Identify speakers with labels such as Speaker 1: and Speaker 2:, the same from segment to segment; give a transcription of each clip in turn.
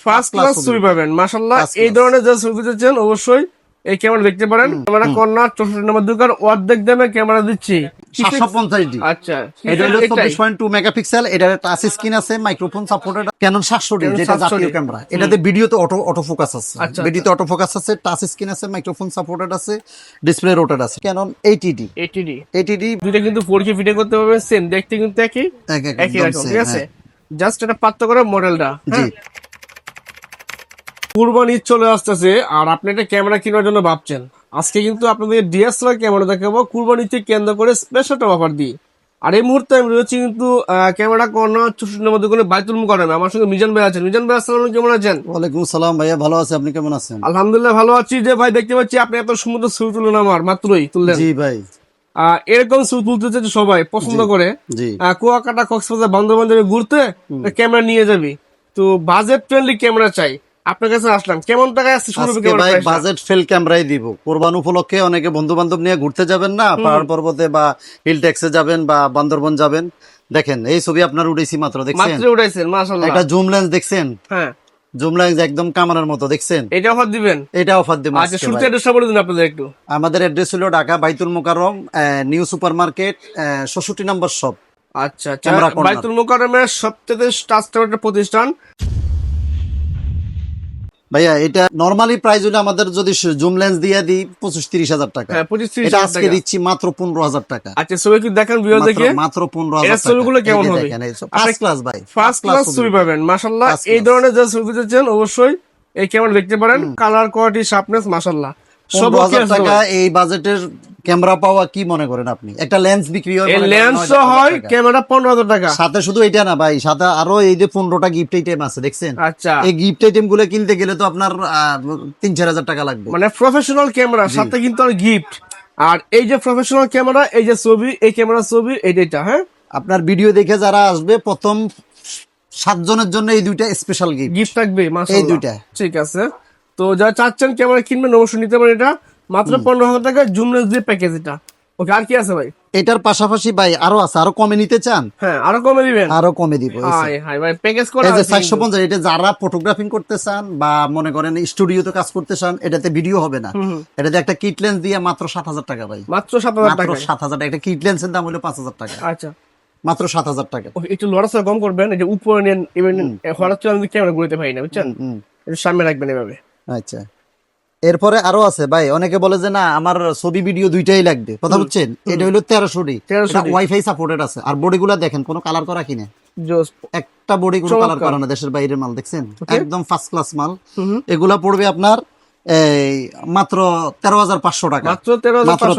Speaker 1: First class ছবি পাবেন মাশাআল্লাহ। এই ধরনের যে ছবি দিচ্ছেন অবশ্যই এই ক্যামেরা দেখতে পারেন। ক্যামেরা কর্নার 64 নম্বর দোকান অর্ধেক দামে ক্যামেরা দিচ্ছি
Speaker 2: 750 ডি।
Speaker 1: আচ্ছা,
Speaker 2: এটা হলো 24.2 মেগাপিক্সেল, এটার টাচ স্ক্রিন আছে, মাইক্রোফোন সাপোর্টেড। ক্যানন 700 ডি যেটা জাতীয় ক্যামেরা, এটাতে ভিডিওতে অটো ফোকাস আছে, ভিডিওতে অটো ফোকাস আছে, টাচ স্ক্রিন আছে, মাইক্রোফোন সাপোর্টেড আছে, ডিসপ্লে রোটেট আছে। ক্যানন 80D
Speaker 1: দুইটা কিন্তু 4K ভিডিও করতে পারবেন, সেম দেখতে কিন্তু একই রকম, ঠিক আছে। জাস্ট এটা পার্থক্য করে মডেলটা।
Speaker 2: জি,
Speaker 1: কুরবানি চলে আসতেছে আর আপনি একটা ক্যামেরা কেনার জন্য ভাবছেন, আজকে কিন্তু আপনাদের ডিএসএলআর ক্যামেরা দেখাবো কুরবানিতে কেন্দ্র করে স্পেশাল অফার দিয়ে। আর এই মুহূর্তে আমি রয়েছি কিন্তু ক্যামেরা কর্নার 64 নম্বর দোকানে বাইতুল মুকাররমে। আমার সঙ্গে মিজান ভাই আছেন। মিজান ভাই আসসালামু আলাইকুম, কেমন আছেন?
Speaker 2: ওয়ালাইকুম সালাম ভাইয়া, ভালো আছে, আপনি কেমন আছেন?
Speaker 1: আলহামদুলিল্লাহ ভালো আছি। যে ভাই দেখতে পাচ্ছি আপনি এত সুন্দর ছবি তুললেন, আমার মাত্রই তুললেন।
Speaker 2: জি ভাই,
Speaker 1: এরকম ছবি তুলতে চাইছে সবাই পছন্দ করে।
Speaker 2: জি
Speaker 1: কুয়াকাটা কক্সবাজার বান্দরবান যাবে ঘুরতে, ক্যামেরা নিয়ে যাবি, তো বাজেট ফ্রেন্ডলি ক্যামেরা চাই, আপনার কাছে আসলাম। কেমন টাকায় আসছে শুরু
Speaker 2: আজকে ভাই বাজেট ফেল ক্যামেরাই দিব। কোরবান উপলক্ষে অনেকে বন্ধু বান্ধব নিয়ে ঘুরতে যাবেন না, পাহাড় পর্বতে বা হিল ট্যাক্সে যাবেন বা বান্দরবন যাবেন। দেখেন এই ছবি আপনার উঠেছি মাত্র, দেখছেন?
Speaker 1: মাত্র উঠাইছেন মাশাআল্লাহ।
Speaker 2: এটা জুম লেন্স দেখছেন?
Speaker 1: হ্যাঁ,
Speaker 2: জুম লেন্স একদম কামানের মতো, দেখছেন?
Speaker 1: এটা অফার দিবেন?
Speaker 2: এটা অফার দেব।
Speaker 1: আচ্ছা, শুরুতে অ্যাড্রেসটা বলে দিন আপনাদের একটু।
Speaker 2: আমাদের অ্যাড্রেস হলো ঢাকা বাইতুল মোকাররম, নিউ সুপার মার্কেট, 66 নম্বর শপ।
Speaker 1: আচ্ছা, বাইতুল মুকাররমের সবচেয়ে ট্রাস্টেড প্রতিষ্ঠান।
Speaker 2: ভাইয়া এটা নরমালি প্রাইস হলো আমাদের যদি জুম লেন্স দিয়ে দিই 25-30 হাজার টাকা।
Speaker 1: হ্যাঁ, 25-30
Speaker 2: এটা আজকে দিচ্ছি মাত্র 15,000 টাকা।
Speaker 1: আচ্ছা, ছবি কি দেখেন ভিউয়ার দেখে?
Speaker 2: মাত্র 15,000 টাকা।
Speaker 1: ছবিগুলো কেমন হবে?
Speaker 2: ফার্স্ট ক্লাস ভাই,
Speaker 1: ফার্স্ট ক্লাস ছবি পাবেন মাশাআল্লাহ। এই ধরনের যে ছবি দিচ্ছেন অবশ্যই এই ক্যামেরা দেখতে পারেন। কালার কোয়ালিটি শার্পনেস মাশাআল্লাহ।
Speaker 2: 15,000 টাকা এই বাজেটের ক্যামেরা পাওয়া কি মনে করেন আপনি? একটা লেন্স বিক্রি হয়,
Speaker 1: এই লেন্স হয় ক্যামেরা 15,000 টাকা।
Speaker 2: সাথে শুধু এটা না ভাই, সাথে আরো এই যে 15টা গিফট আইটেম আছে, দেখছেন?
Speaker 1: আচ্ছা,
Speaker 2: এই গিফট আইটেম গুলো কিনতে গেলে তো আপনার 3-4 হাজার টাকা লাগবে।
Speaker 1: মানে প্রফেশনাল ক্যামেরা সাথে কিন্তু আর গিফট। আর এই যে প্রফেশনাল ক্যামেরা, এই যে ছবি, এই ক্যামেরা ছবি, এইটা হ্যাঁ,
Speaker 2: আপনার ভিডিও দেখে যারা আসবে প্রথম 7 জনের জন্য এই দুইটা স্পেশাল
Speaker 1: গিফট থাকবে মাশাআল্লাহ।
Speaker 2: এই দুইটা
Speaker 1: ঠিক আছে, তো যারা চাচ্ছেন ক্যামেরা কিনবেন অবশ্যই নিতে পারেন। এটা মাত্র 15,000 টাকা জুম লেন্স দিয়ে প্যাকেজ এটা। ওকে, আর কি আছে ভাই?
Speaker 2: এটার পাশাপাশি ভাই আরো আছে, আরো কমে নিতে চান?
Speaker 1: হ্যাঁ, আরো কমে দিবেন?
Speaker 2: আরো কমে দিব।
Speaker 1: হাই হাই ভাই, প্যাকেজ করে
Speaker 2: এই যে 450, এটা যারা ফটোগ্রাফিং করতে চান বা মনে করেন স্টুডিওতে কাজ করতে চান, এটাতে ভিডিও হবে না, এটাতে একটা কিট লেন্স দিয়ে মাত্র 7,000 টাকা ভাই।
Speaker 1: মাত্র 7,000 টাকা?
Speaker 2: 7,000 টাকা। একটা কিট লেন্সের দাম হলো 5,000 টাকা।
Speaker 1: আচ্ছা,
Speaker 2: মাত্র 7,000 টাকা।
Speaker 1: একটু লড়াচড়া কম করবেন। এই যে উপরে নেন, ইভেন হঠাৎ করে আমি ক্যামেরা ঘুরতে পারি না, বুঝছেন? একটু সামনে রাখবেন এভাবে।
Speaker 2: আচ্ছা, এরপরে আরো আছে ভাই। অনেকে বলে যে না আমার ছবি ভিডিও দুইটাই লাগবে, কথা বুঝছেন? এটা হলো 1300 ডি, ওয়াইফাই সাপোর্টেড আছে। আর বডিগুলা দেখেন, কোনো কালার করা কিনে একটা বডি কোনো কালার করা না, দেশের বাইরের মাল, দেখছেন? একদম ফার্স্ট ক্লাস মাল। এগুলা পড়বে আপনার এই মাত্র 13,500 টাকা।
Speaker 1: মাত্র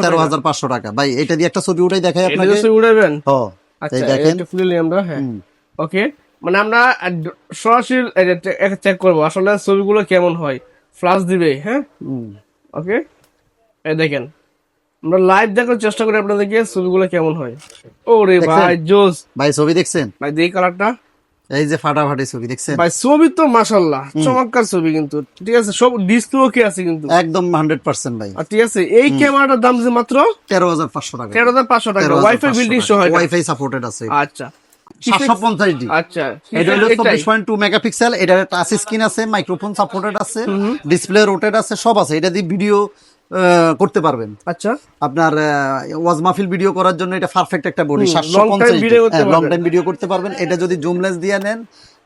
Speaker 1: 13,500
Speaker 2: টাকা ভাই। এটা দিয়ে একটা ছবি উঠাই দেখাই আপনাকে।
Speaker 1: ছবি উঠাবেন?
Speaker 2: আচ্ছা, দেখেন
Speaker 1: একটু খুলে নিই আমরা। হ্যাঁ, ওকে, মানে আমরা সরাসরি চেক করবো আসলে ছবিগুলো কেমন হয়, ফ্লাশ দিবে। হ্যাঁ, ওকে, এই দেখেন আমরা লাইভ দেখার চেষ্টা করি আপনাদেরকে ছবিগুলো কেমন হয়। ওরে ভাই জোস
Speaker 2: ভাই, ছবি দেখছেন
Speaker 1: ভাই? দেখি কালারটা,
Speaker 2: এই যে ফাটাফাটি ছবি, দেখছেন
Speaker 1: ভাই? ছবি তো মাশাআল্লাহ চমৎকার ছবি কিন্তু, ঠিক আছে। সব ডিসপ্লে ওকে আছে কিন্তু
Speaker 2: একদম 100% ভাই।
Speaker 1: আর ঠিক আছে, এই ক্যামেরাটার দাম যে মাত্র
Speaker 2: 13,500 টাকা।
Speaker 1: 13,500 টাকা। ওয়াইফাই বিল্ডিং সহ,
Speaker 2: ওয়াইফাই সাপোর্টেড আছে।
Speaker 1: আচ্ছা,
Speaker 2: 750 ডি।
Speaker 1: আচ্ছা,
Speaker 2: এটা হলো 24.2 মেগাপিক্সেল, এটার টাচ স্ক্রিন আছে, মাইক্রোফোন সাপোর্টেড আছে, ডিসপ্লে রোটেট আছে, সব আছে। এটা দিয়ে ভিডিও করতে পারবেন।
Speaker 1: আচ্ছা,
Speaker 2: আপনার ওয়াজ মাহফিল ভিডিও করার জন্য এটা পারফেক্ট একটা বডি। 750 লং টাইম ভিডিও করতে পারবেন। এটা যদি জুম লেন্স দিয়ে নেন,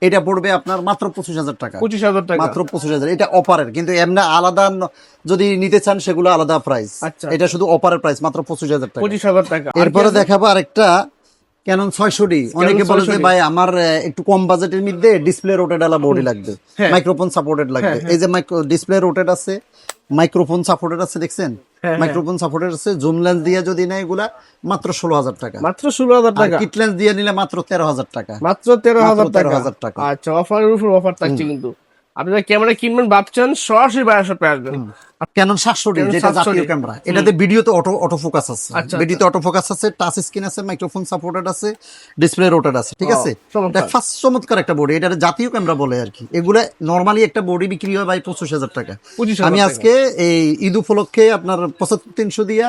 Speaker 2: এটা পড়বে আপনার মাত্র 25,000 টাকা।
Speaker 1: 25,000 টাকা,
Speaker 2: মাত্র 25,000। এটা অপারের, কিন্তু এমনি আলাদা যদি নিতে চান সেগুলো আলাদা প্রাইস। এটা শুধু অপারের প্রাইস মাত্র 25,000 টাকা।
Speaker 1: 25,000 টাকা।
Speaker 2: এরপরে দেখাবো আরেকটা ক্যানন 600 ডি। অনেকে বলে যে ভাই আমার একটু কম বাজেটের মধ্যে ডিসপ্লে রোটেট আলা বডি লাগবে, মাইক্রোফোন সাপোর্টেড লাগবে। এই যে ডিসপ্লে রোটেট আছে, মাইক্রোফোন সাপোর্টেড আছে, দেখছেন? মাইক্রোফোন সাপোর্টেড আছে। জুম লেন্স দিয়ে যদি না এগুলা মাত্র 16,000 টাকা।
Speaker 1: মাত্র 16,000 টাকা।
Speaker 2: কিট লেন্স দিয়ে নিলে মাত্র 13,000 টাকা।
Speaker 1: মাত্র 13,000 টাকা। আচ্ছা, অফারের উপর অফার থাকছে কিন্তু। আপনারা ক্যামেরা কিনবেন ভাবছেন, সরাসরি বায়াসে পেয়ে আসবেন।
Speaker 2: ক্যানন 700 ডি যেটা জাতীয় ক্যামেরা, এটাতে ভিডিওতে অটো ফোকাস আছে, ভিডিওতে অটো ফোকাস আছে, টাচ স্ক্রিন আছে, মাইক্রোফোন সাপোর্টেড আছে, ডিসপ্লে রোটেট আছে, ঠিক আছে? এটা ফার্স্ট চমৎকার একটা বডি। এটা জাতীয় ক্যামেরা বলে আর কি। এগুলা নরমালি একটা বডি বিক্রি হয় ভাই 25,000 টাকা। আমি আজকে এই ঈদ উপলক্ষে আপনার 75-300 দিয়া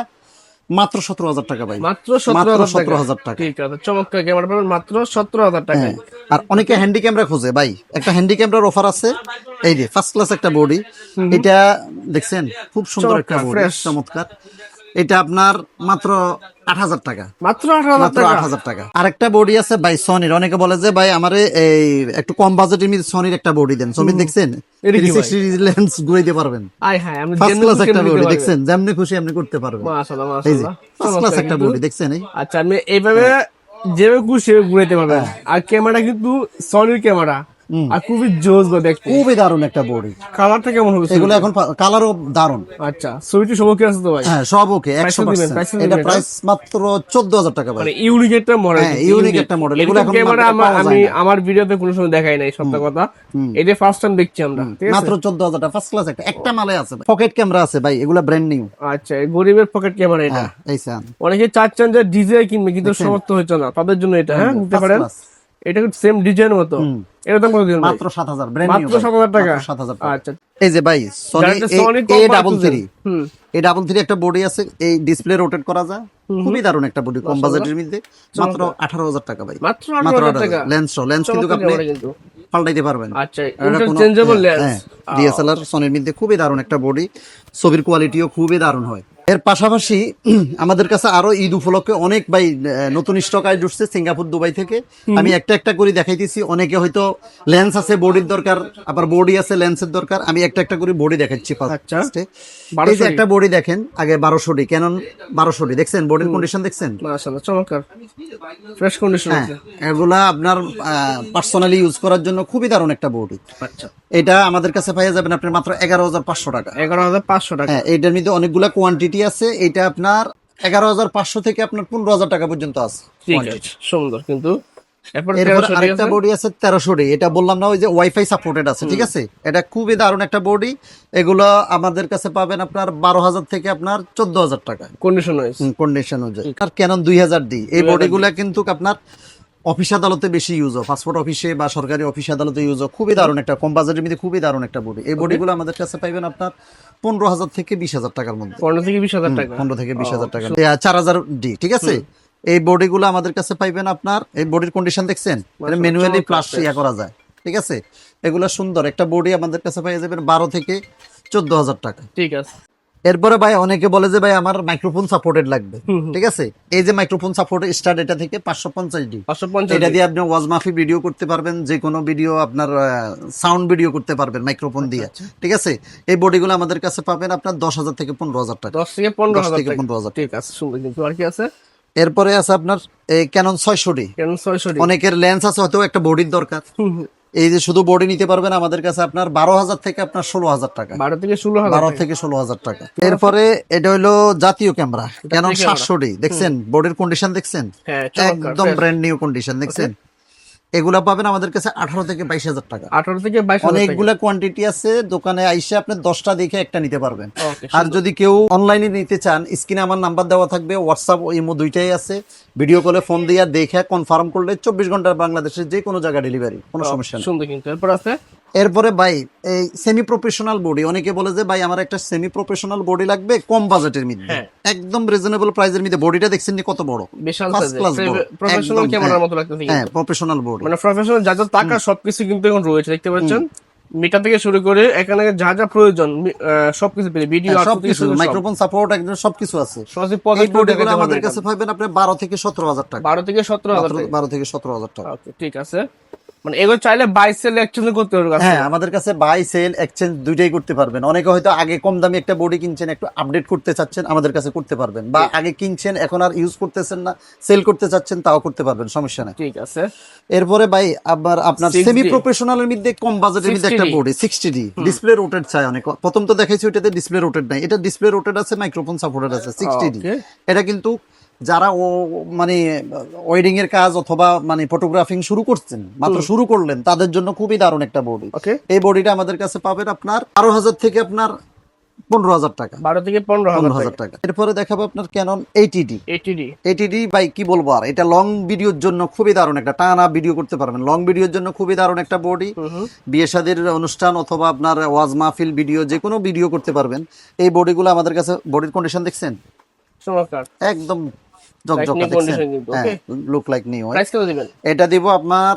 Speaker 2: মাত্র 17,000 টাকা ভাই,
Speaker 1: মাত্র
Speaker 2: মাত্র
Speaker 1: 17,000 টাকা।
Speaker 2: 17,000 টাকা।
Speaker 1: ঠিক আছে, চমৎকার ক্যামেরা পাবেন মাত্র 17,000 টাকায়।
Speaker 2: আর অনেকে হ্যান্ডি ক্যামেরা খোঁজে ভাই, একটা হ্যান্ডি ক্যামেরার অফার আছে। এই যে ফার্স্ট ক্লাস একটা বডি, এটা দেখছেন খুব সুন্দর একটা
Speaker 1: চমৎকার,
Speaker 2: বডি,
Speaker 1: fresh।
Speaker 2: চমৎকার। এটা আপনার মাত্র 8,000 টাকা,
Speaker 1: মাত্র 18,000
Speaker 2: মাত্র
Speaker 1: টাকা।
Speaker 2: 8,000 টাকা। আরেকটা বডি আছে ভাই সনির, অনেকে বলে যে ভাই আমারে এই একটু কম বাজেটের মধ্যে সনির একটা বডি দেন। সনি দেখছেন
Speaker 1: এটা কি ভাই?
Speaker 2: 360 লেন্স ঘুরাইতে পারবেন,
Speaker 1: আয় হায়, আমি
Speaker 2: ফার্স্ট
Speaker 1: যেমনি
Speaker 2: ক্লাস
Speaker 1: খুশি
Speaker 2: একটা
Speaker 1: এমনি
Speaker 2: বডি
Speaker 1: নিতে পারবেন।
Speaker 2: দেখছেন, যেমনি খুশি এমনি করতে পারবেন।
Speaker 1: মাশাআল্লাহ,
Speaker 2: এই যে
Speaker 1: মাশাআল্লাহ,
Speaker 2: ফার্স্ট ক্লাস
Speaker 1: চমৎকার
Speaker 2: একটা
Speaker 1: কিন্তু।
Speaker 2: বডি দেখছেন এই।
Speaker 1: আচ্ছা, আমি এইভাবে যেভাবে খুশি সেভাবে ঘুরাইতে পারবেন। আর ক্যামেরা কিন্তু সনির ক্যামেরা, আর খুবই জোস গো দেখতে।
Speaker 2: খুবই দারুণ একটা বডি,
Speaker 1: কালারটা কেমন হবে?
Speaker 2: এগুলো এখন কালারও দারুণ।
Speaker 1: আচ্ছা, ছবিটি সবকে আছে তো ভাই?
Speaker 2: হ্যাঁ সব ওকে,
Speaker 1: Price ও দিবেন,
Speaker 2: 100%।
Speaker 1: price ও
Speaker 2: এটা
Speaker 1: দিবেন
Speaker 2: প্রাইস মাত্র 14,000 টাকা ভাই।
Speaker 1: মানে ইউনিক একটা মডেল।
Speaker 2: হ্যাঁ, unique একটা model। এগুলো এখন
Speaker 1: ক্যামেরা
Speaker 2: market এ পাওয়া
Speaker 1: আমি
Speaker 2: যায় না।
Speaker 1: আমার ভিডিওতে কোনো সময় দেখাই নাই, সত্য কথা। এটা ফার্স্ট টাইম দেখছি আমরা, ঠিক আছে?
Speaker 2: মাত্র 14,000 টাকা, ফার্স্ট ক্লাস একটা মালে আছে। পকেট ক্যামেরা আছে ভাই, এগুলা ব্র্যান্ড নিউ।
Speaker 1: আচ্ছা, এই গরিবের পকেট ক্যামেরা এটা।
Speaker 2: হ্যাঁ এই স্যার,
Speaker 1: অনেকে চাচ্ছেন যে ডিজে কিনবে কিন্তু সমর্থ হচ্ছে না, তাদের জন্য এটা হ্যাঁ নিতে
Speaker 2: first
Speaker 1: পারেন।
Speaker 2: class।
Speaker 1: এটা সেম ডিজাইন মতো। এর দাম কত দিবেন ভাই?
Speaker 2: মাত্র 7,000, ব্র্যান্ড নিউ
Speaker 1: মাত্র 7,000 টাকা।
Speaker 2: 7,000 টাকা।
Speaker 1: আচ্ছা,
Speaker 2: এই যে ভাই সনি
Speaker 1: যারা Sony
Speaker 2: এ
Speaker 1: compact
Speaker 2: ডাবল
Speaker 1: খুঁজছেন।
Speaker 2: থ্রি,
Speaker 1: হুম।
Speaker 2: এই ডাবল থ্রি একটা বডি আছে, এই ডিসপ্লে রোটেট করা যায়, খুবই দারুণ একটা বডি, কম বাজেটের মধ্যে মাত্র 18,000 টাকা ভাই।
Speaker 1: মাত্র 18,000 টাকা।
Speaker 2: লেন্স কিন্তু
Speaker 1: চমৎকার
Speaker 2: আপনি
Speaker 1: ক্যামেরা কিন্তু।
Speaker 2: পাল্টাইতে পারবেন।
Speaker 1: আচ্ছা, ইন্টারচেঞ্জেবল লেন্স।
Speaker 2: ডিএসএলআর সনির মধ্যে খুবই দারুণ একটা বডি, ছবির কোয়ালিটিও খুবই দারুণ হয়। এর পাশাপাশি আমাদের কাছে আরো ঈদ উপলক্ষে অনেক ভাই নতুন স্টক আইড উঠছে সিঙ্গাপুর দুবাই থেকে। আমি একটা একটা করে দেখাইতেছি। অনেকে হয়তো লেন্স আছে বডির দরকার, আবার বডি আছে লেন্সের দরকার, আমি একটা একটা করে বডি দেখাচ্ছি
Speaker 1: আচ্ছা।
Speaker 2: ফার্স্টে। এই যে একটা বডি দেখেন, আগে 1200 ক্যানন 1200 দেখছেন, বডির কন্ডিশন দেখছেন?
Speaker 1: মাশাআল্লাহ, চমৎকার ফ্রেশ কন্ডিশন
Speaker 2: হ্যাঁ,
Speaker 1: আছে।
Speaker 2: এগুলা আপনার পার্সোনালি ইউজ করার জন্য খুবই দারুণ একটা বডি।
Speaker 1: আচ্ছা,
Speaker 2: এটা আমাদের কাছে পাওয়া যাবেন আপনি মাত্র 11,500 টাকা।
Speaker 1: 11,500 টাকা।
Speaker 2: হ্যাঁ, এটার মধ্যে অনেকগুলা কোয়ান্টিটি আছে। এটা আপনার 11,500 থেকে আপনার 15,000 টাকা পর্যন্ত আছে।
Speaker 1: ঠিক আছে, সুন্দর কিন্তু। এরপর
Speaker 2: এরপর
Speaker 1: 1300
Speaker 2: আরেকটা
Speaker 1: আছে।
Speaker 2: বডি আছে 1300 এটা বললাম না, ওই যে ওয়াইফাই সাপোর্টেড আছে, ঠিক আছে? এটা খুবই দারুণ একটা বডি। এগুলো আমাদের কাছে পাবেন আপনার 12,000 থেকে আপনার 14,000 টাকা
Speaker 1: কন্ডিশন ওয়াইজ।
Speaker 2: কন্ডিশন অনুযায়ী। আর ক্যানন 2000D, এই বডিগুলা কিন্তু আপনার অফিস আদালতে বেশি ইউজ হয়, পাসপোর্ট অফিসে বা সরকারি অফিস আদালতে ইউজ হয়। খুবই দারুণ একটা, কম বাজেটের মধ্যে খুবই দারুণ একটা বডি। এই বডিগুলো আমাদের কাছে পাইবেন আপনার 15,000 থেকে 20,000 টাকার মধ্যে।
Speaker 1: 15 থেকে 20,000 টাকা।
Speaker 2: 15 থেকে 20,000 টাকা। 4000D, ঠিক আছে? এই বডিগুলো আমাদের কাছে পাইবেন আপনার, এই বডির কন্ডিশন দেখছেন, এটা ম্যানুয়ালি প্লাস ইয়া করা যায়, ঠিক আছে? এগুলো সুন্দর একটা বডি আমাদের কাছে পেয়ে যাবেন 12 থেকে 14,000 টাকা।
Speaker 1: ঠিক আছে।
Speaker 2: এরপরে ভাই অনেকে বলে যে ভাই আমার মাইক্রোফোন সাপোর্টেড লাগবে, ঠিক আছে? এই যে মাইক্রোফোন সাপোর্ট স্টার্ট এটা থেকে 550D,
Speaker 1: 550
Speaker 2: এটা দিয়ে আপনি ওয়াজ মাহফিল ভিডিও করতে পারবেন, যে কোনো ভিডিও আপনার সাউন্ড ভিডিও করতে পারবেন মাইক্রোফোন দিয়ে, ঠিক আছে? এই বডিগুলো আমাদের কাছে পাবেন আপনার 10,000 থেকে 15,000 টাকা।
Speaker 1: 10 থেকে 15,000
Speaker 2: থেকে
Speaker 1: টাকা।
Speaker 2: 15,000
Speaker 1: ঠিক আছে, সুন্দর কিন্তু। আর কি আছে?
Speaker 2: এরপরে আছে আপনার এই ক্যানন 600D।
Speaker 1: কেন 600
Speaker 2: অনেকের লেন্স আছে, হয়তো একটা বডির দরকার, এই যে শুধু বডি নিতে পারবেন আমাদের কাছে আপনার 12,000 থেকে আপনার 16,000 টাকা।
Speaker 1: 12 থেকে 16,000
Speaker 2: 12 থেকে 16,000 টাকা। এরপরে এটা হলো জাতীয় ক্যামেরা ক্যানন 700D, দেখছেন বডির কন্ডিশন দেখছেন?
Speaker 1: হ্যাঁ, চমৎকার,
Speaker 2: একদম ব্র্যান্ড নিউ কন্ডিশন দেখছেন? এগুলা পাবেন আমাদের কাছে 18 থেকে 22,000 টাকা।
Speaker 1: 18 থেকে 22,000 টাকা।
Speaker 2: অনেকগুলা কোয়ান্টিটি আছে, দোকানে আইসে আপনি 10টা দেখে একটা নিতে পারবেন।
Speaker 1: ওকে,
Speaker 2: আর যদি কেউ অনলাইনে নিতে চান, স্ক্রিনে আমার নাম্বার দেওয়া থাকবে, হোয়াটসঅ্যাপ ও ইমো দুইটাই আছে। ভিডিও কলে ফোন দিয়ে দেখে কনফার্ম করলে 24 ঘন্টার বাংলাদেশের যে কোনো জায়গায় ডেলিভারি, কোনো সমস্যা নেই।
Speaker 1: সুন্দর কিন্তু। এরপর আছে
Speaker 2: এরপরে ভাই এই সেমি প্রফেশনাল বডি, অনেকে বলে যে ভাই আমার একটা সেমি প্রফেশনাল বডি লাগবে কম বাজেটের মধ্যে, একদম রিজনেবল প্রাইসের মধ্যে। বডিটা দেখছেন নি কত বড়,
Speaker 1: বিশাল
Speaker 2: ফার্স্ট ক্লাস বড়,
Speaker 1: প্রফেশনাল ক্যামেরার মতো লাগতেছে
Speaker 2: হ্যাঁ
Speaker 1: কিন্তু।
Speaker 2: প্রফেশনাল বডি,
Speaker 1: মানে প্রফেশনাল যা যা টাকা সবকিছু কিন্তু এখন রয়েছে, দেখতে পাচ্ছেন? মিটার থেকে শুরু করে এখানে যা যা প্রয়োজন সবকিছু পেয়ে, ভিডিও আর
Speaker 2: সবকিছু, মাইক্রোফোন সাপোর্ট একদম সবকিছু আছে।
Speaker 1: সরাসরি
Speaker 2: এই
Speaker 1: প্রজেক্ট
Speaker 2: বডিগুলো আমাদের কাছে পাবেন আপনি 12 থেকে 17,000 টাকা।
Speaker 1: 12 থেকে 17,000 টাকা।
Speaker 2: 12 থেকে 17,000 টাকা।
Speaker 1: ওকে, ঠিক আছে। মানে এগুলো চাইলে বাই সেল এক্সচেঞ্জ করতে পারবে।
Speaker 2: হ্যাঁ, আমাদের কাছে বাই সেল এক্সচেঞ্জ দুইটাই করতে পারবেন। অনেকে হয়তো আগে কম দামি একটা বডি কিনছেন, একটু আপডেট করতে চাচ্ছেন, আমাদের কাছে করতে পারবেন। বা আগে কিনছেন এখন আর ইউজ করতেছেন না, সেল করতে চাচ্ছেন, তাও করতে পারবেন, সমস্যা নাই।
Speaker 1: ঠিক আছে।
Speaker 2: এরপরে ভাই আবার আপনার
Speaker 1: 6D
Speaker 2: সেমি প্রফেশনালের মধ্যে কম বাজেটের মধ্যে একটা
Speaker 1: 60D
Speaker 2: body 60D, display rotate চাই অনেক। প্রথম তো দেখাইছি ওইটাতে ডিসপ্লে রোটেট নাই, এটা ডিসপ্লে রোটেট আছে, মাইক্রোফোন সাপোর্টেড আছে 60D।
Speaker 1: Okay.
Speaker 2: এটা কিন্তু যারা মানে ওয়েডিং এর কাজ অথবা মানে ফটোগ্রাফিং শুরু করছেন, মাত্র শুরু করলেন, তাদের জন্য খুবই দারুণ একটা বডি।
Speaker 1: ওকে,
Speaker 2: এই বডিটা আমাদের কাছে পাবেন আপনার 12,000 থেকে আপনার 15,000 টাকা।
Speaker 1: 12 থেকে 15,000
Speaker 2: টাকা। এরপরে দেখাবো আপনার ক্যানন 80D।
Speaker 1: 80D
Speaker 2: ভাই কি বলবো আর, এটা লং ভিডিওর জন্য খুবই দারুণ একটা, টানা ভিডিও করতে পারবেন, লং ভিডিওর জন্য খুবই দারুণ একটা বডি। বিয়ে শাদীর অনুষ্ঠান অথবা আপনার ওয়াজ মাহফিল ভিডিও, যে কোনো ভিডিও করতে পারবেন। এই বডিগুলো আমাদের কাছে, বডির কন্ডিশন দেখছেন?
Speaker 1: চমৎকার
Speaker 2: একদম
Speaker 1: Like
Speaker 2: জকজকা
Speaker 1: new
Speaker 2: দেখছেন
Speaker 1: condition কিন্তু,
Speaker 2: হ্যাঁ
Speaker 1: okay?
Speaker 2: Look like new.
Speaker 1: Price কত দিবেন?
Speaker 2: এটা দিব আপনার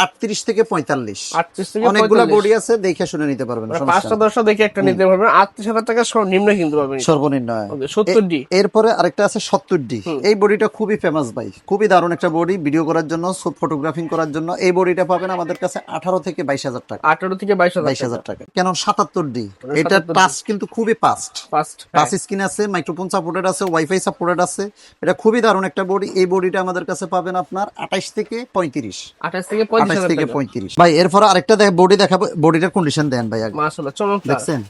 Speaker 2: 38 থেকে 45।
Speaker 1: 38 থেকে
Speaker 2: অনেকগুলা
Speaker 1: 45
Speaker 2: বডি আছে, দেখে শুনে নিতে পারবেন,
Speaker 1: মানে
Speaker 2: সমস্যা
Speaker 1: পাঁচটা
Speaker 2: নেই।
Speaker 1: দশটা দেখে একটা নিতে পারবেন, 38,000 টাকা সর্বনিম্ন কিনতে পারবেন।
Speaker 2: সর্বনিম্ন।
Speaker 1: ওকে 70D।
Speaker 2: এরপরে আরেকটা আছে 70D। এই বডিটা খুবই ফেমাস ভাই, খুবই দারুণ একটা বডি, ভিডিও করার জন্য, ফটোগ্রাফিং করার জন্য। এই বডিটা পাবেন আমাদের কাছে 18 থেকে 22,000 টাকা।
Speaker 1: 18 থেকে 22,000
Speaker 2: 22,000 টাকা। কেন 77D, এটা
Speaker 1: 77D
Speaker 2: টাচ কিন্তু খুবই ফাস্ট,
Speaker 1: ফার্স্ট
Speaker 2: টাচ স্ক্রিন আছে, মাইক্রোফোন সাপোর্টেড আছে, ওয়াইফাই সাপোর্টেড আছে। এটা খুবই দারুণ একটা বডি। এই বডিটা আমাদের কাছে পাবেন আপনার 28 থেকে 35।
Speaker 1: 28 থেকে
Speaker 2: 28
Speaker 1: 35,000
Speaker 2: থেকে
Speaker 1: টাকা।
Speaker 2: 35 ভাই। এরপর আরেকটা বডি দেখাবো, বডিটার কন্ডিশন দেন ভাই আগে।
Speaker 1: মাশাআল্লাহ চমৎকার।
Speaker 2: দেখছেন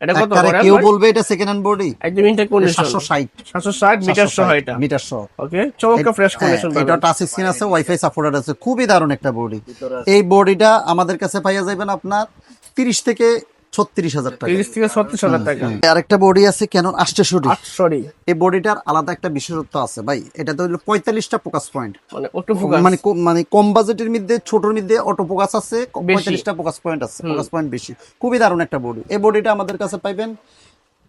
Speaker 1: এটা কত
Speaker 2: একবারে
Speaker 1: করে?
Speaker 2: কেউ বলবে এটা সেকেন্ড হ্যান্ড বডি,
Speaker 1: একদম ইনটেক কন্ডিশন
Speaker 2: 760
Speaker 1: 760 মিটার সহ এটা।
Speaker 2: মিটার সহ।
Speaker 1: ওকে চমৎকার ফ্রেশ কন্ডিশন
Speaker 2: এটা
Speaker 1: পাবেন।
Speaker 2: টাচ স্ক্রিন আছে, ওয়াইফাই সাপোর্টেড আছে, খুবই দারুণ একটা বডি। এই বডিটা আমাদের কাছে পাইয়া যাবেন আপনার 30 থেকে 36,000 টাকা।
Speaker 1: 30 থেকে 36,000 টাকা।
Speaker 2: আরেকটা বডি আছে ক্যানন 800D।
Speaker 1: সরি
Speaker 2: এই বডিটার আলাদা একটা বিশেষত্ব আছে ভাই, এটা তো হলো 45টা ফোকাস পয়েন্ট,
Speaker 1: মানে অটো ফোকাস
Speaker 2: মানে কম বাজেটের মধ্যে, ছোটর মধ্যে অটো ফোকাস আছে,
Speaker 1: বেশি।
Speaker 2: 45টা ফোকাস পয়েন্ট আছে, ফোকাস পয়েন্ট বেশি। খুবই দারুণ একটা বডি। এই বডিটা আমাদের কাছে পাইবেন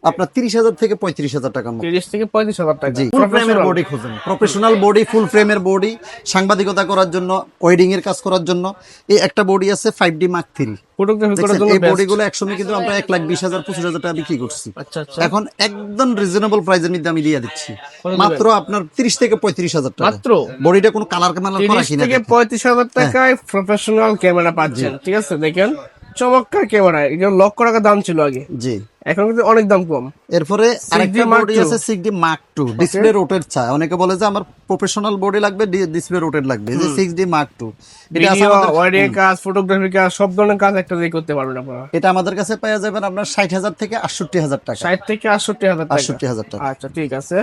Speaker 2: আপনার 30,000 থেকে 35,000 টাকার মধ্যে।
Speaker 1: 30 থেকে 35,000 টাকা।
Speaker 2: ফুল ফ্রেমের বডি খুঁজেন, প্রফেশনাল বডি, ফুল ফ্রেমের বডি, সাংবাদিকতা করার জন্য, ওয়েডিং এর কাজ করার জন্য। এই একটা বডি আছে 5D Mark 3।
Speaker 1: ফটোগ্রাফি করার
Speaker 2: দেখছেন
Speaker 1: জন্য
Speaker 2: এই
Speaker 1: best।
Speaker 2: বডিগুলো একসময় কিন্তু আমরা 1,20,000 25,000 টাকা বিক্রি করছি।
Speaker 1: আচ্ছা আচ্ছা
Speaker 2: এখন একদম রিজনেবল প্রাইসের মধ্যে আমি দিয়ে দিচ্ছি
Speaker 1: কত দিবেন?
Speaker 2: মাত্র আপনার 30 থেকে 35,000 টাকা।
Speaker 1: মাত্র?
Speaker 2: বডিটা কোনো কালার কামাল করা
Speaker 1: 30
Speaker 2: কিনা
Speaker 1: থেকে 35,000 টাকায় প্রফেশনাল ক্যামেরা পাচ্ছেন। ঠিক আছে দেখেন চমৎকার ক্যামেরা। এটা লক করার দাম ছিল আগে,
Speaker 2: জি।
Speaker 1: এখন কিন্তু অনেক দাম কম।
Speaker 2: এরপরে আরেকটা
Speaker 1: Mark
Speaker 2: বডি
Speaker 1: II।
Speaker 2: আছে 6D Mark II, display rotate চায়। অনেকে বলে যে আমার প্রফেশনাল বডি লাগবে, ডিসপ্লে রোটেট লাগবে, এই যে 6D Mark II। এটা আছে
Speaker 1: ভিডিও
Speaker 2: আমাদের,
Speaker 1: ওয়েডিং কাজ, ফটোগ্রাফি কাজ, সব ধরনের কাজ একটা দিয়ে করতে পারবেন আপনারা।
Speaker 2: এটা আমাদের কাছে পাওয়া যাবেন আপনার 60,000 থেকে 68,000 টাকা।
Speaker 1: 60 থেকে 68,000 টাকা।
Speaker 2: 68,000 টাকা।
Speaker 1: আচ্ছা ঠিক আছে।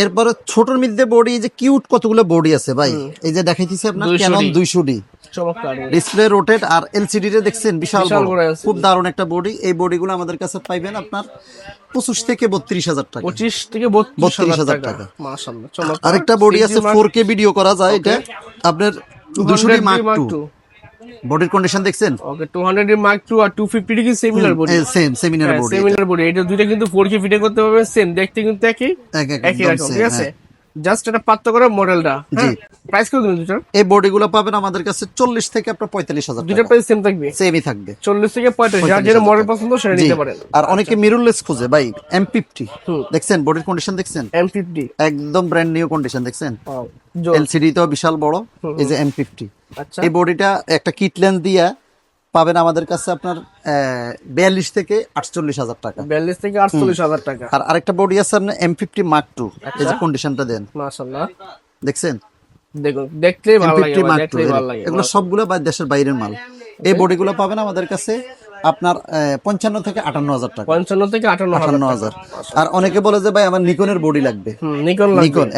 Speaker 2: এরপরে ছোটর মধ্যে বডি, যে কিউট কতগুলো বডি আছে ভাই, এই যে দেখাইতেছি আপনার
Speaker 1: 200D
Speaker 2: ক্যানন 200D,
Speaker 1: চমৎকার।
Speaker 2: ডিসপ্লে রোটেট আর এলসিডি তে দেখছেন বিশাল
Speaker 1: বিশাল
Speaker 2: বড়,
Speaker 1: বড় LCD।
Speaker 2: খুব দারুণ একটা বডি। এই বডিগুলো আমাদের কাছে পাইবেন আপনার 25 থেকে 32,000 টাকা।
Speaker 1: 25 থেকে 32,000
Speaker 2: 32,000
Speaker 1: টাকা।
Speaker 2: টাকা।
Speaker 1: মাশাআল্লাহ চমৎকার।
Speaker 2: আরেকটা বডি আছে
Speaker 1: 6D Mark
Speaker 2: 4K ভিডিও করা যায়, এটা আপনার 200D Mark
Speaker 1: Mark
Speaker 2: II।
Speaker 1: II।
Speaker 2: বডির কন্ডিশন দেখছেন
Speaker 1: ওকে 200D Mark II আর 250D কি similar body.
Speaker 2: Same seminar body,
Speaker 1: similar body. এটা দুইটা কিন্তু 4K ভিডিও করতে পারবে, সেম দেখতে কিন্তু একই একই রকম। ঠিক আছে জাস্ট এটা পাত্র করে মডেলটা।
Speaker 2: জি।
Speaker 1: প্রাইস কত দিবেন দুটোর?
Speaker 2: এই বডিগুলো পাবেন আমাদের কাছে 40 থেকে আপনার 45,000
Speaker 1: দুটোর
Speaker 2: টাকা।
Speaker 1: প্রাইস সেম থাকবে,
Speaker 2: সেমই থাকবে
Speaker 1: 40 থেকে 45। যার যেটা মডেল পছন্দ সেটা
Speaker 2: জি।
Speaker 1: নিতে পারেন।
Speaker 2: আর অনেকে মিররলেস খুঁজে ভাই, M50 দেখছেন বডির কন্ডিশন দেখছেন,
Speaker 1: M50
Speaker 2: একদম ব্র্যান্ড নিউ কন্ডিশন দেখছেন,
Speaker 1: ওয়াও
Speaker 2: এলসিডি তো বিশাল বড়। এই যে M50,
Speaker 1: আচ্ছা
Speaker 2: এই বডিটা একটা কিট লেন্স দিয়া পাবেন আমাদের কাছে আপনার 42 থেকে 48,000 টাকা।
Speaker 1: 42 থেকে 48,000 টাকা।
Speaker 2: আর আরেকটা বডি আছে আপনার M50 Mark II, এই যে কন্ডিশনটা দেন
Speaker 1: মাশাআল্লাহ
Speaker 2: দেখছেন,
Speaker 1: দেখুন দেখলেই ভালো লাগে,
Speaker 2: M50 Mark II,
Speaker 1: দেখলেই ভালো লাগে।
Speaker 2: এগুলো সবগুলো দেশের বাইরের মাল। এই বডিগুলো পাবেন আমাদের কাছে আপনার 55 থেকে 58,000 টাকা।
Speaker 1: 55 থেকে 58,000
Speaker 2: 58,000। আর অনেকে বলে যে ভাই আমার নিকনের বডি লাগবে,
Speaker 1: নিকন লাগবে।
Speaker 2: নিকন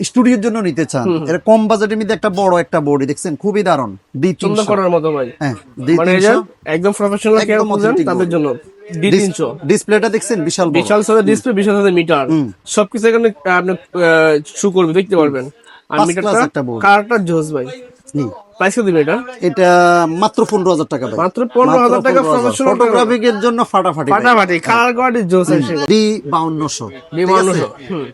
Speaker 2: স্টুডিওর জন্য নিতে চান, এটা কম বাজেটের মধ্যে একটা বড় একটা বডি দেখছেন, খুবই দারুণ,
Speaker 1: সুন্দর
Speaker 2: D300।
Speaker 1: করার মতো ভাই।
Speaker 2: হ্যাঁ
Speaker 1: মানে এই যে
Speaker 2: D300।
Speaker 1: একদম প্রফেশনাল কেয়ার
Speaker 2: একদম
Speaker 1: খুঁজেন
Speaker 2: authentic
Speaker 1: তাদের
Speaker 2: বডি।
Speaker 1: জন্য D300
Speaker 2: ডিসপ্লেটা দেখছেন বিশাল বড়,
Speaker 1: বিশাল সাইজের ডিসপ্লে, বিশাল সাইজের মিটার, সবকিছু এখানে আপনি শো করবে, দেখতে পারবেন। আর
Speaker 2: First
Speaker 1: মিটারটা
Speaker 2: class একটা board।
Speaker 1: কালারটা জোস ভাই।
Speaker 2: জি।
Speaker 1: প্রাইস কত দিবেন এটা?
Speaker 2: এটা মাত্র 15,000 টাকা ভাই,
Speaker 1: মাত্র 15,000 টাকা প্রফেশনাল
Speaker 2: ফটোগ্রাফিকের জন্য ফাটাফাটি ভাই।
Speaker 1: ফাটাফাটি কালার কোয়ালিটি জোস আছে।
Speaker 2: D5200,
Speaker 1: D5200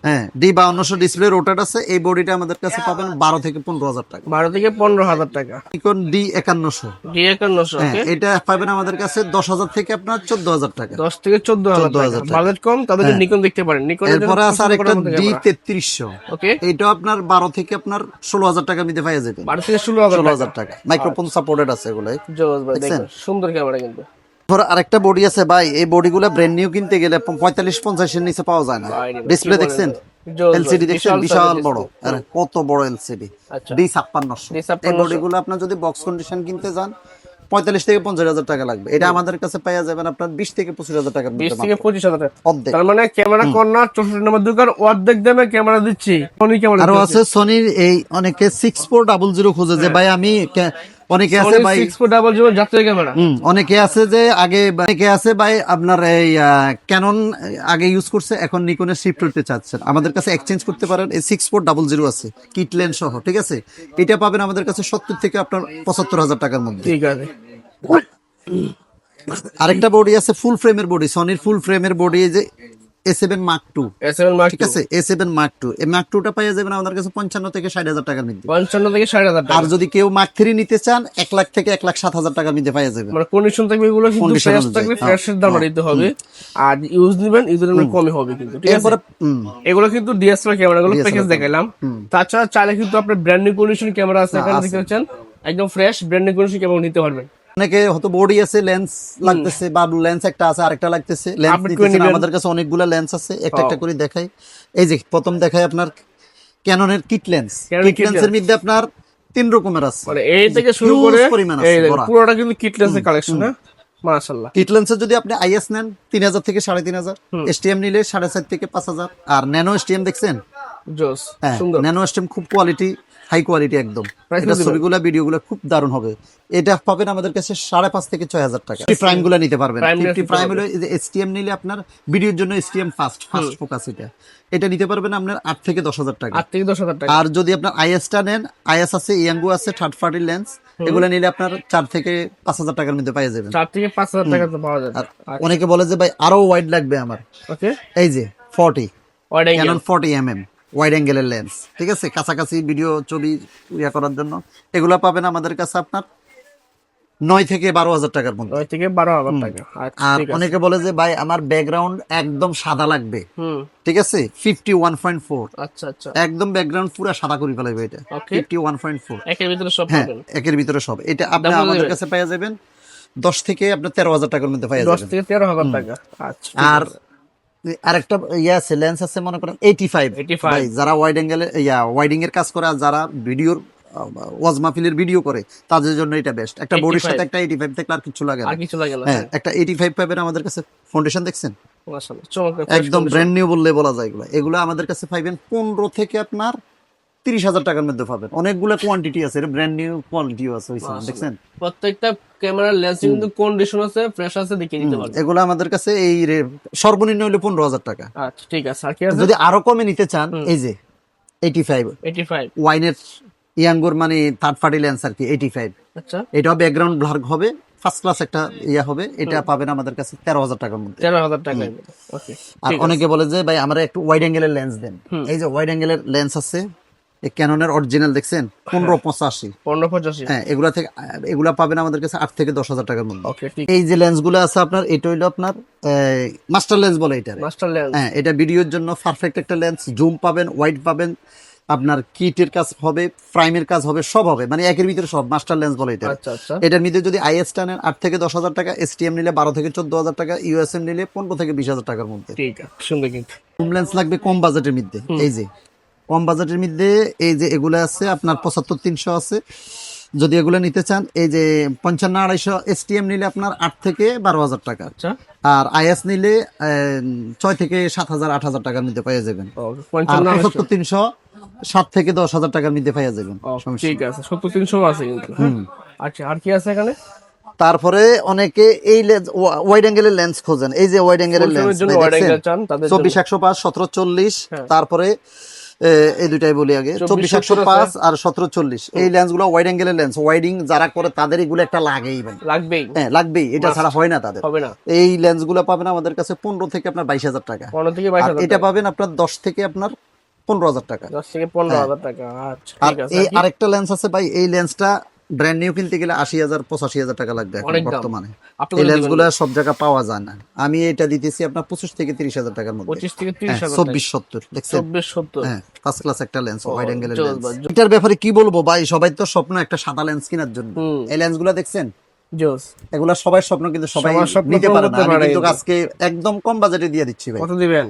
Speaker 2: হ্যাঁ D5200 ডিসপ্লে রোটেট আছে। এই বডিটা আমাদের কাছে পাবেন 12 থেকে 15,000 টাকা।
Speaker 1: 12 থেকে 15,000 টাকা।
Speaker 2: নিকন D5100,
Speaker 1: D5100
Speaker 2: হ্যাঁ
Speaker 1: ওকে
Speaker 2: এটা পাবেন আমাদের কাছে 10,000 থেকে আপনার 14,000 টাকা।
Speaker 1: 10 থেকে 14,000
Speaker 2: 14,000
Speaker 1: টাকা। বাজেট কম তাদের জন্য নিকন দেখতে পারেন। নিকনের জন্য
Speaker 2: এরপরে আছে আরেকটা D3300,
Speaker 1: ওকে
Speaker 2: এটা আপনার 12 থেকে আপনার 16,000 টাকা মধ্যে পাওয়া যাবে।
Speaker 1: 12 থেকে 16,000 টাকা।
Speaker 2: 16,000 টাকা মাইক্রোফোন সাপোর্টেড আছে এগুলো।
Speaker 1: জোস ভাই দেখুন সুন্দর ক্যামেরা কিন্তু।
Speaker 2: ধর আরেকটা বডি আছে ভাই, এই বডিগুলো ব্র্যান্ড নিউ কিনতে গেলে 45-50 এর নিচে পাওয়া যায় না।
Speaker 1: বাইরে ভাই,
Speaker 2: ডিসপ্লে
Speaker 1: কি
Speaker 2: দেখছেন,
Speaker 1: জোস ভাই,
Speaker 2: এলসিডি দেখছেন বিশাল
Speaker 1: size
Speaker 2: বড়,
Speaker 1: display।
Speaker 2: আরে কত বড় এলসিডি।
Speaker 1: আচ্ছা।
Speaker 2: D5600, এই বডিগুলো আপনার যদি বক্স কন্ডিশন কিনতে যান 45 থেকে 50,000 টাকা লাগবে। এটা আমাদের কাছে পাওয়া যাবেন আপনার 20 থেকে 25,000 টাকার
Speaker 1: 20
Speaker 2: মধ্যে
Speaker 1: থেকে 25,000 টাকা।
Speaker 2: অর্ধেক।
Speaker 1: তার মানে ক্যামেরা কর্নার 64 নম্বর দোকান অর্ধেক দামে ক্যামেরা দিচ্ছি। সোনি ক্যামেরা
Speaker 2: আরো আছে সোনির, এই অনেকে 6400 খুঁজে যে ভাই আমি অনেকে আছে ভাই
Speaker 1: 6400 জাতীয় ক্যামেরা।
Speaker 2: অনেকে আছে যে অনেকে আছে ভাই আপনার এই ক্যানন আগে ইউজ করছে, এখন নিকনে শিফট করতে চাচ্ছেন, আমাদের কাছে এক্সচেঞ্জ করতে পারেন। এই 6400 আছে কিট লেন্স সহ, ঠিক আছে। এটা পাবেন আমাদের কাছে 70 থেকে আপনার 75,000 টাকার মধ্যে।
Speaker 1: ঠিক আছে
Speaker 2: আরেকটা বডি আছে ফুল ফ্রেমের বডি, সনির ফুল ফ্রেমের বডি, এই যে A7 Mark II,
Speaker 1: S7 Mark
Speaker 2: ঠিক আছে, A7 Mark II, এই Mark II টা পাইয়া যাবেন আমাদের কাছে 55 থেকে 60,000 টাকার মধ্যে।
Speaker 1: 55 থেকে 60,000
Speaker 2: আর
Speaker 1: টাকা।
Speaker 2: যদি কেউ Mark III নিতে চান 1 লাখ থেকে 1,07,000 টাকার মধ্যে পাইয়া যাবেন।
Speaker 1: মানে কন্ডিশন থাকবে এগুলো কিন্তু
Speaker 2: Condition
Speaker 1: ফ্রেশ
Speaker 2: অনুযায়ী,
Speaker 1: থাকবে,
Speaker 2: হ্যাঁ,
Speaker 1: ফ্রেশের দামটা দিতে হবে। আর ইউজ নিবেন, ইউজের দাম কমই হবে কিন্তু, ঠিক আছে।
Speaker 2: এরপরে
Speaker 1: এগুলো কিন্তু ডিএসএলআর ক্যামেরা, এগুলো
Speaker 2: DSLR
Speaker 1: প্যাকেজ দেখাইলাম। তাছাড়া চাইলে কিন্তু আপনার ব্র্যান্ড নিউ কন্ডিশন ক্যামেরা আছে, এখানে দেখতে পাচ্ছেন একদম fresh brand new condition camera নিতে পারবেন।
Speaker 2: অনেকে হয়তো বডি আছে, লেন্স লাগতেছে, বা লেন্স একটা আছে আরেকটা লাগতেছে, লেন্স
Speaker 1: Upgrade করে
Speaker 2: নিতেছেন,
Speaker 1: নিবেন।
Speaker 2: আমাদের কাছে অনেকগুলা লেন্স আছে, একটা একটা করে দেখাই। এই যে প্রথম দেখাই আপনার ক্যাননের kit lens.
Speaker 1: Canon
Speaker 2: kit
Speaker 1: kit
Speaker 2: লেন্সের
Speaker 1: lens।
Speaker 2: মধ্যে আপনার 3 রকমের আছে,
Speaker 1: মানে এই থেকে শুরু
Speaker 2: Huge
Speaker 1: করে
Speaker 2: পরিমাণ
Speaker 1: এই
Speaker 2: আছে,
Speaker 1: দেখেন,
Speaker 2: ভরা।
Speaker 1: পুরোটা কিন্তু কিটলেসের কালেকশন, হ্যাঁ মাশাআল্লাহ।
Speaker 2: কিট লেন্সের যদি আপনি আইএস নেন 3,000 থেকে 3,500, এসটিএম নিলে 4.5 থেকে 5,000। আর ন্যানো এসটিএম দেখছেন?
Speaker 1: জোস,
Speaker 2: হ্যাঁ,
Speaker 1: সুন্দর।
Speaker 2: ন্যানো এসটিএম খুব কোয়ালিটি, হাই কোয়ালিটি একদম।
Speaker 1: Price
Speaker 2: এটা
Speaker 1: কত দিবেন?
Speaker 2: ছবিগুলা ভিডিওগুলো খুব দারুণ হবে। এটা পাবেন আমাদের কাছে 5.5 থেকে 6,000 টাকা। প্রাইম গুলা নিতে পারবেন।
Speaker 1: Prime নিতে
Speaker 2: 50 প্রাইম
Speaker 1: পারবেন।
Speaker 2: হলো এসটিএম নিলে আপনার ভিডিওর জন্য এসটিএম ফাস্ট ফোকাস, এটা নিতে পারবেন আপনার 8 থেকে 10,000 টাকা।
Speaker 1: 8 থেকে 10,000 টাকা।
Speaker 2: আর যদি আপনার আইএসটা নেন, আইএস আছে, ইয়াঙ্গো আছে, থার্ড পার্টি লেন্স, এগুলো নিলে আপনার 4 থেকে 5,000 টাকার মধ্যে পেয়ে যাবেন।
Speaker 1: 4 থেকে 5,000 টাকা তো পাওয়া যাবে।
Speaker 2: আর অনেকে বলে যে ভাই আরো ওয়াইড লাগবে আমার,
Speaker 1: ওকে,
Speaker 2: এই যে 40
Speaker 1: wide angle.
Speaker 2: Canon 40mm wide অ্যাঙ্গেলের লেন্স, ঠিক আছে, কাছাকাছি ভিডিও ছবি ইয়া করার জন্য। এগুলা পাবেন আমাদের কাছে আপনার 9 থেকে 12,000 টাকার মধ্যে।
Speaker 1: 9 থেকে 12,000 টাকা। আচ্ছা,
Speaker 2: আর
Speaker 1: ঠিক আছে।
Speaker 2: অনেকে বলে যে ভাই আমার ব্যাকগ্রাউন্ড একদম সাদা লাগবে, ঠিক আছে, 51.4,
Speaker 1: আচ্ছা আচ্ছা,
Speaker 2: একদম ব্যাকগ্রাউন্ড পুরো সাদা করে ফেলাবে এটা,
Speaker 1: Okay.
Speaker 2: 51.4।
Speaker 1: একের ভিতরে সব
Speaker 2: হ্যাঁ,
Speaker 1: পাবেন।
Speaker 2: একের ভিতরে সব। এটা আপনি
Speaker 1: দাম কত
Speaker 2: আমাদের
Speaker 1: দিবেন?
Speaker 2: কাছে পেয়ে যাবেন 10 থেকে আপনার 13,000 টাকার মধ্যে পেয়ে
Speaker 1: 10
Speaker 2: যাবেন।
Speaker 1: থেকে 13,000 টাকা। আচ্ছা, ঠিক
Speaker 2: আর
Speaker 1: আছে।
Speaker 2: আরেকটা ইয়ে আছে, লেন্স আছে, মনে করেন 85।
Speaker 1: 85
Speaker 2: ভাই যারা ওয়াইড অ্যাঙ্গেলে ওয়াইডিং এর কাজ করে, আর যারা ভিডিওর ওয়াজ মাহফিলের ভিডিও করে, তাদের জন্য এটা বেস্ট। একটা বডির
Speaker 1: 85
Speaker 2: সাথে একটা 85 থাকলে আর কিছু লাগে না।
Speaker 1: আর কিছু লাগে না।
Speaker 2: হ্যাঁ, একটা 85 পাবেন আমাদের কাছে। ফাউন্ডেশন দেখছেন?
Speaker 1: মাশাআল্লাহ, চমৎকার।
Speaker 2: একদম ব্র্যান্ড নিউ বললে বলা যায়। এগুলো আমাদের কাছে পাইবেন 15 থেকে আপনার 30,000 টাকার মধ্যে পাবেন। অনেকগুলো কোয়ান্টিটি আছে, এটা ব্র্যান্ড নিউ কোয়ালিটিও আছে, দেখছেন?
Speaker 1: প্রত্যেকটা ক্যামেরার লেন্স কিন্তু কন্ডিশন আছে, ফ্রেশ আছে, দেখিয়ে দিতে পারবেন।
Speaker 2: এগুলো আমাদের কাছে এই সর্বনিম্ন হলো 15,000 টাকা।
Speaker 1: আচ্ছা, ঠিক আছে। আর কি আছে?
Speaker 2: যদি আরো কমে নিতে চান, এই যে 85
Speaker 1: 85।
Speaker 2: ওয়াইনের ইয়াঙ্গুর, মানে থার্ড পার্টি লেন্স আর কি, 85।
Speaker 1: আচ্ছা,
Speaker 2: এটাও ব্যাকগ্রাউন্ড ব্লার হবে, ফার্স্ট ক্লাস একটা ইয়া হবে। এটা পাবেন আমাদের কাছে 13,000 টাকার মধ্যে।
Speaker 1: 13,000 টাকা। ওকে,
Speaker 2: আর অনেকে বলে যে ভাই আমরা একটু ওয়াইড অ্যাঙ্গেলের লেন্স দেন। এই যে ওয়াইড অ্যাঙ্গেলের লেন্স আছে, এই ক্যাননের অরিজিনাল দেখছেন, 1585।
Speaker 1: 1585।
Speaker 2: হ্যাঁ, এগুলা পাবেন আমাদের কাছে 8 থেকে 10,000 টাকার মধ্যে।
Speaker 1: ওকে, ঠিক।
Speaker 2: এই যে লেন্স গুলো আছে আপনার, এটা হইলো আপনার মাস্টার লেন্স বলে এটা।
Speaker 1: Master lens.
Speaker 2: হ্যাঁ, এটা ভিডিওর জন্য পারফেক্ট একটা লেন্স। জুম পাবেন, ওয়াইড পাবেন, আপনার কিটের কাজ হবে, প্রাইমের কাজ হবে, সব হবে, মানে একের ভিতরে সব। মাস্টার লেন্স বলে এটা।
Speaker 1: আচ্ছা আচ্ছা,
Speaker 2: এটার মধ্যে যদি আইএস টানেন 8 থেকে 10,000 টাকা, এসটিএম নিলে 12 থেকে 14,000 টাকা, ইউএসএম নিলে 15 থেকে 20,000 টাকার মধ্যে।
Speaker 1: ঠিক আছে, সুন্দর কিন্তু।
Speaker 2: জুম লেন্স লাগবে কম বাজেটের মধ্যে, এই যে কম বাজেটের মধ্যে এই যে এগুলো আছে আপনার 75-300 আছে। যদি এগুলো নিতে চান, এই যে 55-250 এসটিএম নিলে আপনার 8 থেকে 12,000 টাকা।
Speaker 1: আচ্ছা,
Speaker 2: আর আইএস নিলে 6 থেকে 7,000-8,000 টাকার মধ্যে পেয়ে যাবেন।
Speaker 1: ওকে,
Speaker 2: আর 75-300 7 থেকে 10,000 টাকার মধ্যে পেয়ে যাবেন।
Speaker 1: ঠিক আছে। 70-300 আছে কিন্তু। আচ্ছা, আর কি আছে এখানে?
Speaker 2: তারপরে অনেকে এই ওয়াইড অ্যাঙ্গেলের লেন্স খোঁজেন, এই যে ওয়াইড অ্যাঙ্গেলের লেন্স
Speaker 1: জন্য ওয়াইড অ্যাঙ্গেল চান তাদের জন্য।
Speaker 2: 24-105, 17-40, তারপরে এই দুটাই বলি আগে,
Speaker 1: 24-105
Speaker 2: 24-105 আর 17-40। এই লেন্সগুলো ওয়াইড অ্যাঙ্গেলের লেন্স, ওয়াইডিং যারা করে তাদের এগুলো একটা লাগেই ভাই,
Speaker 1: লাগবেই।
Speaker 2: হ্যাঁ লাগবেই, এটা ছাড়া হয় না তাদের।
Speaker 1: হবে না।
Speaker 2: এই লেন্সগুলো পাবেন আমাদের কাছে 15 থেকে আপনার 22,000 টাকা।
Speaker 1: 15 থেকে
Speaker 2: আর
Speaker 1: 22,000
Speaker 2: এটা পাবেন আপনার 10 থেকে আপনার 15,000 টাকা।
Speaker 1: 10 থেকে 15,000 টাকা। আচ্ছা,
Speaker 2: আর
Speaker 1: ঠিক আছে।
Speaker 2: এই আরেকটা লেন্স আছে ভাই, এই লেন্সটা ব্র্যান্ড নিউ কিনতে গেলে 80,000-85,000 টাকা লাগবে এখন
Speaker 1: অনেক দাম।
Speaker 2: বর্তমানে।
Speaker 1: আপনি
Speaker 2: এই
Speaker 1: বলে
Speaker 2: লেন্সগুলো সব জায়গায় পাওয়া যায় না। আমি এটা দিতেছি আপনার 25 থেকে 30,000 টাকার মধ্যে।
Speaker 1: 25 থেকে 30,000 টাকা।
Speaker 2: 24-70 দেখছেন?
Speaker 1: 24-70।
Speaker 2: হ্যাঁ, ফার্স্ট ক্লাস একটা লেন্স, ওয়াইড অ্যাঙ্গেলের
Speaker 1: জোস
Speaker 2: লেন্স।
Speaker 1: ভাই, জোস।
Speaker 2: এটার ব্যাপারে কি বলবো ভাই, সবাই তো স্বপ্ন একটা সাদা লেন্স কেনার জন্য। এই লেন্সগুলো দেখছেন?
Speaker 1: জোস।
Speaker 2: এগুলা সবার স্বপ্ন, কিন্তু সবাই
Speaker 1: সবার স্বপ্ন
Speaker 2: নিতে
Speaker 1: পূরণ
Speaker 2: পারে না।
Speaker 1: করতে
Speaker 2: আমি
Speaker 1: পারে
Speaker 2: কিন্তু
Speaker 1: কিন্তু।
Speaker 2: আজকে একদম কম বাজেটে দিয়ে দিচ্ছি ভাই।
Speaker 1: কত দিবেন?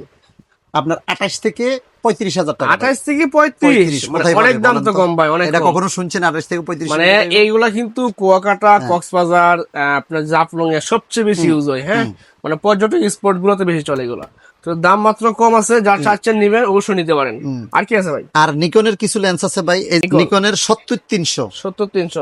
Speaker 2: আপনার 28 থেকে 35,000 টাকা।
Speaker 1: 28 থেকে 35, মানে
Speaker 2: কোথায়
Speaker 1: অনেক
Speaker 2: পাবে
Speaker 1: দাম
Speaker 2: বলেন
Speaker 1: তো কম ভাই, অনেক
Speaker 2: এটা
Speaker 1: কম।
Speaker 2: কখনো শুনছেন 28 থেকে 35?
Speaker 1: মানে এইগুলা কিন্তু কুয়াকাটা, কক্সবাজার, আপনার জাফলং এ সবচেয়ে বেশি ইউজ হয়। হ্যাঁ, মানে পর্যটক স্পট গুলোতে বেশি চলে এগুলা। তো দাম মাত্র কম আছে, যার চাচ্ছেন নিবেন অবশ্যই নিতে পারেন। আর কি আছে ভাই?
Speaker 2: আর নিকনের কিছু লেন্স আছে ভাই, এই নিকনের 70-300
Speaker 1: 70-300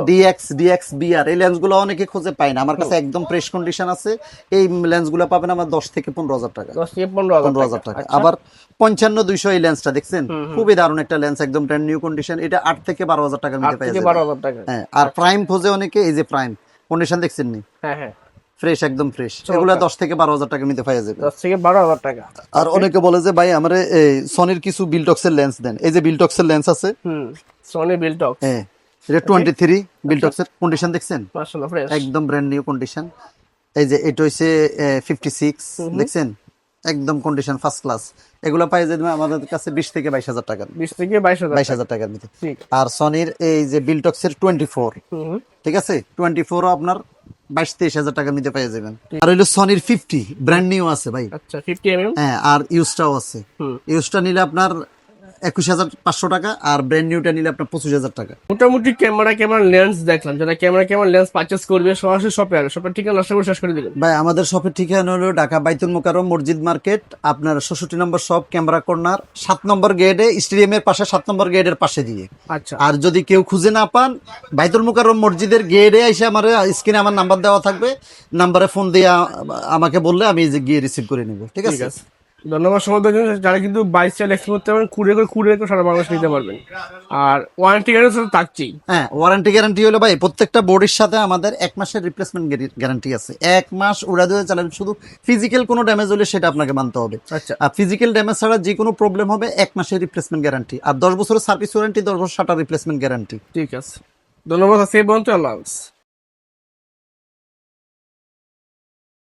Speaker 2: DX BR, এই লেন্সগুলো অনেকে খুঁজে পায় না। আমার কাছে একদম ফ্রেশ কন্ডিশন আছে। এই লেন্সগুলো পাবেন আমার 10 থেকে 15,000 টাকা।
Speaker 1: 10 থেকে 15,000
Speaker 2: টাকা। আবার 55-200 এই লেন্সটা দেখছেন, খুবই দারুণ একটা লেন্স, একদম ব্র্যান্ড নিউ কন্ডিশন। এটা 8 থেকে 12,000 টাকার মধ্যে
Speaker 1: 8
Speaker 2: পেয়ে
Speaker 1: থেকে
Speaker 2: যাবেন।
Speaker 1: 12,000 টাকা।
Speaker 2: হ্যাঁ, আর প্রাইম খোঁজে অনেকে, এই যে প্রাইম কন্ডিশন দেখছেন নি?
Speaker 1: হ্যাঁ হ্যাঁ,
Speaker 2: ফ্রেশ, একদম ফ্রেশ। এগুলা 10 থেকে 12,000 টাকা নিতে পাওয়া যাবে।
Speaker 1: 10 থেকে 12,000 টাকা।
Speaker 2: আর অনেকে বলে যে ভাই আমারে এই সনির কিছু বিলটক্সের লেন্স দেন। এই যে বিলটক্সের লেন্স আছে,
Speaker 1: সনি বিলটক্স,
Speaker 2: হ্যাঁ এটা 23 বিলটক্সের কন্ডিশন দেখছেন,
Speaker 1: মাশাআল্লাহ ফ্রেশ,
Speaker 2: একদম ব্র্যান্ড নিউ কন্ডিশন। এই যে এটা হইছে 56 দেখছেন, একদম কন্ডিশন ফার্স্ট ক্লাস। এগুলো পাই যাবে আমাদের কাছে 20 থেকে 22,000 টাকা,
Speaker 1: 20 থেকে 22,000
Speaker 2: টাকার মধ্যে।
Speaker 1: ঠিক।
Speaker 2: আর সনির এই যে বিলটক্সের 24, ঠিক আছে, 24ও আপনার 22-23,000 টাকা নিতে পেয়ে যাবেন। আর হইলো সনির 50 ব্র্যান্ড নিউ আছে ভাই,
Speaker 1: আচ্ছা 50
Speaker 2: হ্যাঁ, আর ইউজটাও আছে। ইউজটা নিলে আপনার 21,500 টাকা, আর ব্র্যান্ড নিউটা নিলে আপনার 25,000 টাকা।
Speaker 1: মোটামুটি ক্যামেরা লেন্স দেখলাম, যারা ক্যামেরা লেন্স পারচেজ করবে সরাসরি শপে আসবে। শপের ঠিকানা আশা করি শেষ করে দিলেন
Speaker 2: ভাই আমাদের শপের ঠিকানা হলো ঢাকা বাইতুল মোকাররম মসজিদ মার্কেট, আপনার 66 নম্বর শপ, ক্যামেরা কর্নার, 7 নম্বর গেটে, স্টেডিয়ামের পাশে 7 নম্বর গেটের পাশে দিয়ে।
Speaker 1: আচ্ছা,
Speaker 2: আর যদি কেউ খুঁজে না পান, বাইতুল মোকাররম মসজিদের গেটে এসে আমার স্ক্রিনে আমার নাম্বার দেওয়া থাকবে, নাম্বারে ফোন দিয়ে আমাকে বললে আমি গিয়ে রিসিভ করে নেব। ঠিক আছে,
Speaker 1: ধন্যবাদ সময় দেওয়ার জন্য। যারা কিন্তু 22 চাল এক্সপোর্ট করতে পারবেন, কুড়িয়ে করে সারা বাংলাদেশ নিতে পারবেন। আর ওয়ারেন্টি গ্যারান্টি তো থাকছেই।
Speaker 2: হ্যাঁ, ওয়ারেন্টি গ্যারান্টি হলো ভাই প্রত্যেকটা বোর্ডের সাথে আমাদের 1 মাসের রিপ্লেসমেন্ট গ্যারান্টি আছে। 1 মাস উড়া দিয়ে চালান, শুধু ফিজিক্যাল কোনো ড্যামেজ হলে সেটা আপনাকে মানতে হবে।
Speaker 1: আচ্ছা,
Speaker 2: আর ফিজিক্যাল ড্যামেজ ছাড়া যে কোনো প্রবলেম হবে 1 মাসের রিপ্লেসমেন্ট গ্যারান্টি, আর 10 বছরের সার্ভিস ওয়ারেন্টি, 10 বছর শাটার রিপ্লেসমেন্ট গ্যারান্টি।
Speaker 1: ঠিক আছে, ধন্যবাদ। আজকে এই পর্যন্ত, আল্লাহ হাফেজ।